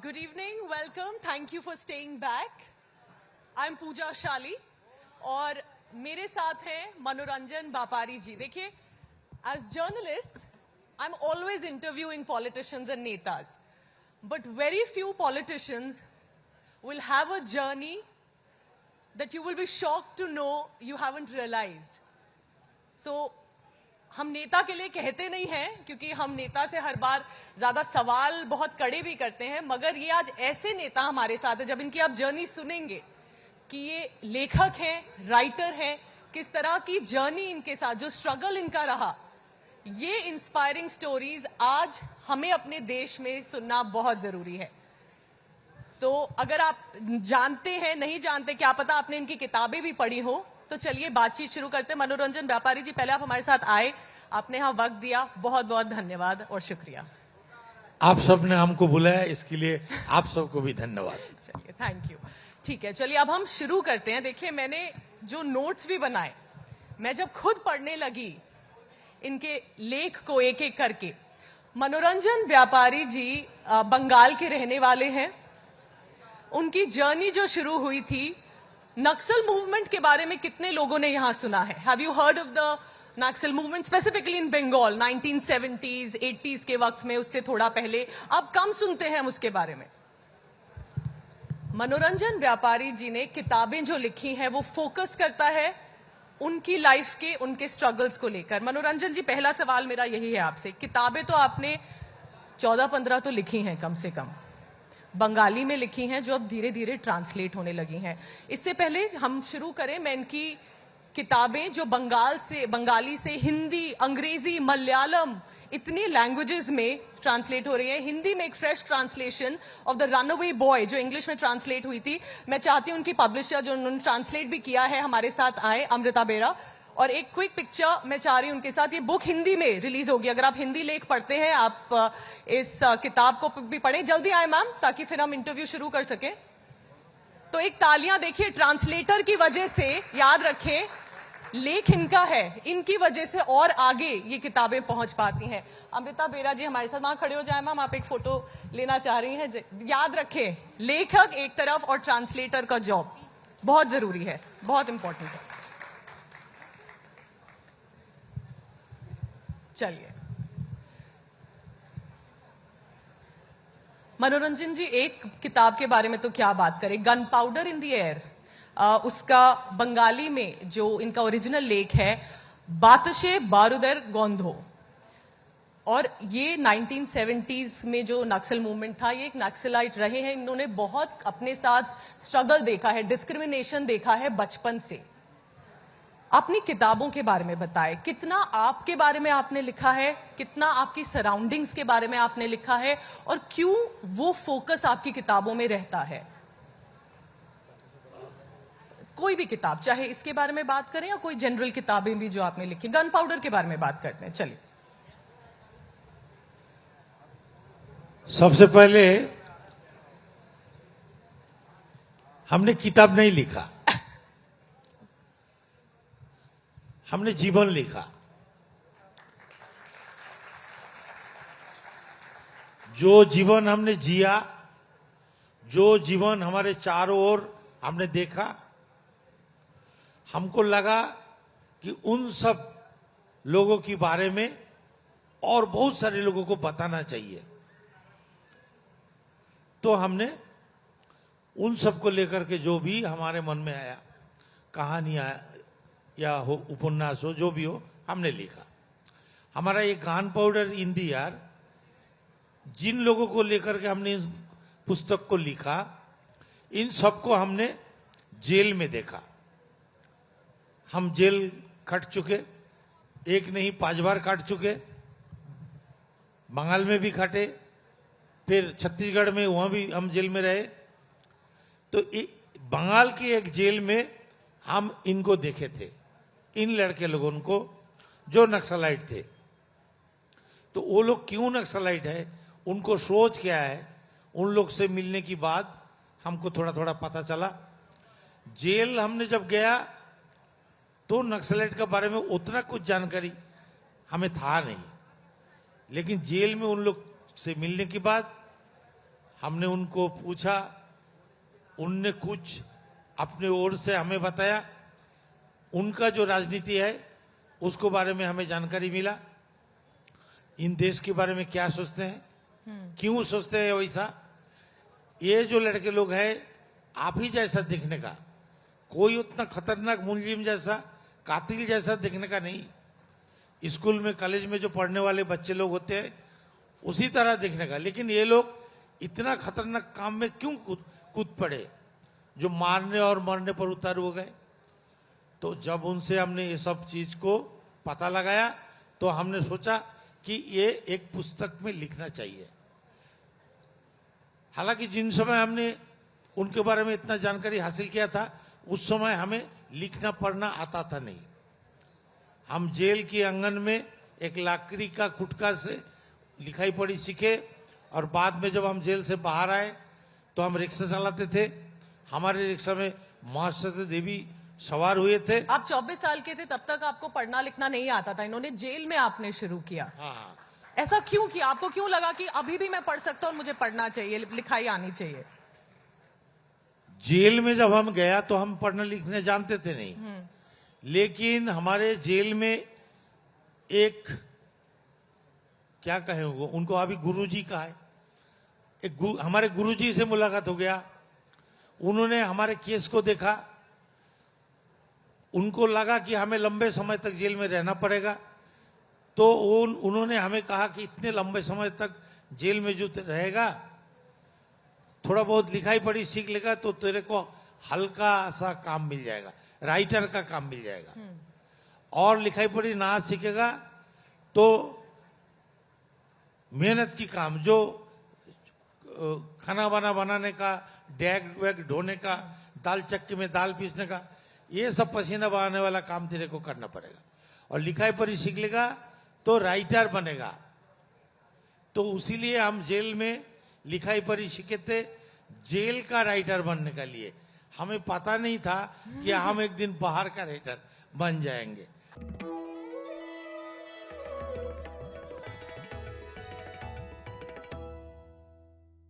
Good evening, welcome, thank you for staying back. I'm Pooja Shali और मेरे साथ हैं मनोरंजन व्यापारी जी. देखिए, as journalists, I'm always interviewing politicians and netas, but very few politicians will have a journey that you will be shocked to know you haven't realized. So, हम नेता के लिए कहते नहीं हैं क्योंकि हम नेता से हर बार ज्यादा सवाल बहुत कड़े भी करते हैं, मगर ये आज ऐसे नेता हमारे साथ है, जब इनकी आप जर्नी सुनेंगे कि ये लेखक हैं, राइटर हैं, किस तरह की जर्नी इनके साथ, जो स्ट्रगल इनका रहा, ये इंस्पायरिंग स्टोरीज आज हमें अपने देश में सुनना बहुत जरूरी है. तो अगर आप जानते हैं, नहीं जानते, क्या पता आपने इनकी किताबें भी पढ़ी हो, तो चलिए बातचीत शुरू करते हैं. मनोरंजन व्यापारी जी, पहले आप हमारे साथ आए, आपने यहाँ वक्त दिया, बहुत बहुत धन्यवाद और शुक्रिया. आप सबने हमको बुलाया, इसके लिए आप सबको भी धन्यवाद. चलिए, थैंक यू. ठीक है, चलिए अब हम शुरू करते हैं. देखिए, मैंने जो नोट्स भी बनाए, मैं जब खुद पढ़ने लगी इनके लेख को एक एक करके. मनोरंजन व्यापारी जी बंगाल के रहने वाले हैं. उनकी जर्नी जो शुरू हुई थी, नक्सल मूवमेंट के बारे में कितने लोगों ने यहां सुना है? Have you heard of the Naxal movement specifically in Bengal 1970s 80s के वक्त में, उससे थोड़ा पहले? अब कम सुनते हैं हम उसके बारे में. मनोरंजन व्यापारी जी ने किताबें जो लिखी हैं वो फोकस करता है उनकी लाइफ के, उनके स्ट्रगल्स को लेकर. मनोरंजन जी, पहला सवाल मेरा यही है आपसे. किताबें तो आपने 14-15 तो लिखी हैं कम से कम, बंगाली में लिखी हैं, जो अब धीरे धीरे ट्रांसलेट होने लगी हैं. इससे पहले हम शुरू करें, मैं इनकी किताबें जो बंगाली से हिंदी, अंग्रेजी, मलयालम, इतनी लैंग्वेजेस में ट्रांसलेट हो रही है. हिंदी में एक fresh translation of the runaway boy जो इंग्लिश में ट्रांसलेट हुई थी. मैं चाहती हूं उनकी पब्लिशर जो उन्होंने ट्रांसलेट भी किया है हमारे साथ आए, अमृता बेरा. और एक क्विक पिक्चर मैं चाह रही हूं उनके साथ. ये बुक हिंदी में रिलीज होगी, अगर आप हिंदी लेख पढ़ते हैं, आप इस किताब को भी पढ़ें. जल्दी आए मैम, ताकि फिर हम इंटरव्यू शुरू कर सकें. तो एक तालियां देखिए ट्रांसलेटर की वजह से. याद रखें, लेख इनका है, इनकी वजह से और आगे ये किताबें पहुंच पाती हैं. अमृता बेरा जी हमारे साथ, वहां खड़े हो जाए मैम, आप एक फोटो लेना चाह रही हैं. याद रखें, लेखक एक तरफ और ट्रांसलेटर का जॉब बहुत जरूरी है, बहुत इंपॉर्टेंट है. चलिए मनोरंजन जी, एक किताब के बारे में तो क्या बात करें, gun powder in the air. उसका बंगाली में जो इनका ओरिजिनल लेख है, बातशे बारूदर गोंधो. और ये 1970s में जो नक्सल मूवमेंट था, ये एक नक्सलाइट रहे हैं, इन्होंने बहुत अपने साथ स्ट्रगल देखा है, डिस्क्रिमिनेशन देखा है बचपन से. अपनी किताबों के बारे में बताएं, कितना आपके बारे में आपने लिखा है, कितना आपकी सराउंडिंग्स के बारे में आपने लिखा है, और क्यों वो फोकस आपकी किताबों में रहता है? कोई भी किताब, चाहे इसके बारे में बात करें या कोई जनरल किताबें भी जो आपने लिखी. गन पाउडर के बारे में बात करते हैं. चलिए. सबसे पहले हमने किताब नहीं लिखा, हमने जीवन लिखा. जो जीवन हमने जिया, जो जीवन हमारे चारों ओर हमने देखा, हमको लगा कि उन सब लोगों के बारे में और बहुत सारे लोगों को बताना चाहिए. तो हमने उन सब को लेकर के जो भी हमारे मन में आया, कहानी आया या हो, उपन्यास हो, जो भी हो, हमने लिखा. हमारा ये gun powder in the air, जिन लोगों को लेकर के हमने इस पुस्तक को लिखा, इन सबको हमने जेल में देखा. हम जेल कट चुके, एक नहीं 5 बार काट चुके. बंगाल में भी काटे, फिर छत्तीसगढ़ में, वहां भी हम जेल में रहे. तो बंगाल की एक जेल में हम इनको देखे थे, इन लड़के लोगों को जो नक्सलाइट थे. तो वो लोग क्यों नक्सलाइट है, उनको सोच क्या है, उन लोग से मिलने की बाद हमको थोड़ा थोड़ा पता चला. जेल हमने जब गया तो नक्सलाइट के बारे में उतना कुछ जानकारी हमें था नहीं, लेकिन जेल में उन लोग से मिलने के बाद हमने उनको पूछा, उनने कुछ अपने ओर से हमें बताया, उनका जो राजनीति है उसको बारे में हमें जानकारी मिला, इन देश के बारे में क्या सोचते हैं, क्यों सोचते हैं वैसा। ये जो लड़के लोग हैं आप ही जैसा दिखने का, कोई उतना खतरनाक मुलजिम जैसा, कातिल जैसा दिखने का नहीं। स्कूल में कॉलेज में जो पढ़ने वाले बच्चे लोग होते हैं उसी तरह दिखने का, लेकिन ये लोग इतना खतरनाक काम में क्यों कूद पड़े, जो मारने और मरने पर उतार हो गए। तो जब उनसे हमने ये सब चीज को पता लगाया तो हमने सोचा कि ये एक पुस्तक में लिखना चाहिए। हालांकि जिन समय हमने उनके बारे में इतना जानकारी हासिल किया था उस समय हमें लिखना पढ़ना आता था नहीं। हम जेल के आंगन में एक लकड़ी का कुटका से लिखाई पढ़ी सीखे, और बाद में जब हम जेल से बाहर आए तो हम रिक्शा चलाते थे। हमारे रिक्शा में महासती देवी सवार हुए थे। आप 24 साल के थे तब तक आपको पढ़ना लिखना नहीं आता था, इन्होंने जेल में आपने शुरू किया। हाँ, ऐसा क्यों किया? आपको क्यों लगा कि अभी भी मैं पढ़ सकता हूँ और मुझे पढ़ना चाहिए, लिखाई आनी चाहिए? जेल में जब हम गया तो हम पढ़ने लिखने जानते थे नहीं, लेकिन हमारे जेल में एक, क्या कहें उनको अभी गुरुजी का है, हमारे गुरुजी से मुलाकात हो गया। उन्होंने हमारे केस को देखा, उनको लगा कि हमें लंबे समय तक जेल में रहना पड़ेगा, तो उन्होंने हमें कहा कि इतने लंबे समय तक जेल में जो रहेगा, थोड़ा बहुत लिखाई पढ़ी सीख लेगा तो तेरे को हल्का सा काम मिल जाएगा, राइटर का काम मिल जाएगा। और लिखाई पढ़ी ना सीखेगा तो मेहनत की काम, जो खाना बनाने का, डेग वेग ढोने का, दाल चक्की में दाल पीसने का, ये सब पसीना बहाने वाला काम तेरे को करना पड़ेगा। और लिखाई पढ़ी सीख लेगा तो राइटर बनेगा। तो उसीलिए हम जेल में लिखाई पढ़ी सीखे थे, जेल का राइटर बनने के लिए। हमें पता नहीं था कि हम एक दिन बाहर का राइटर बन जाएंगे।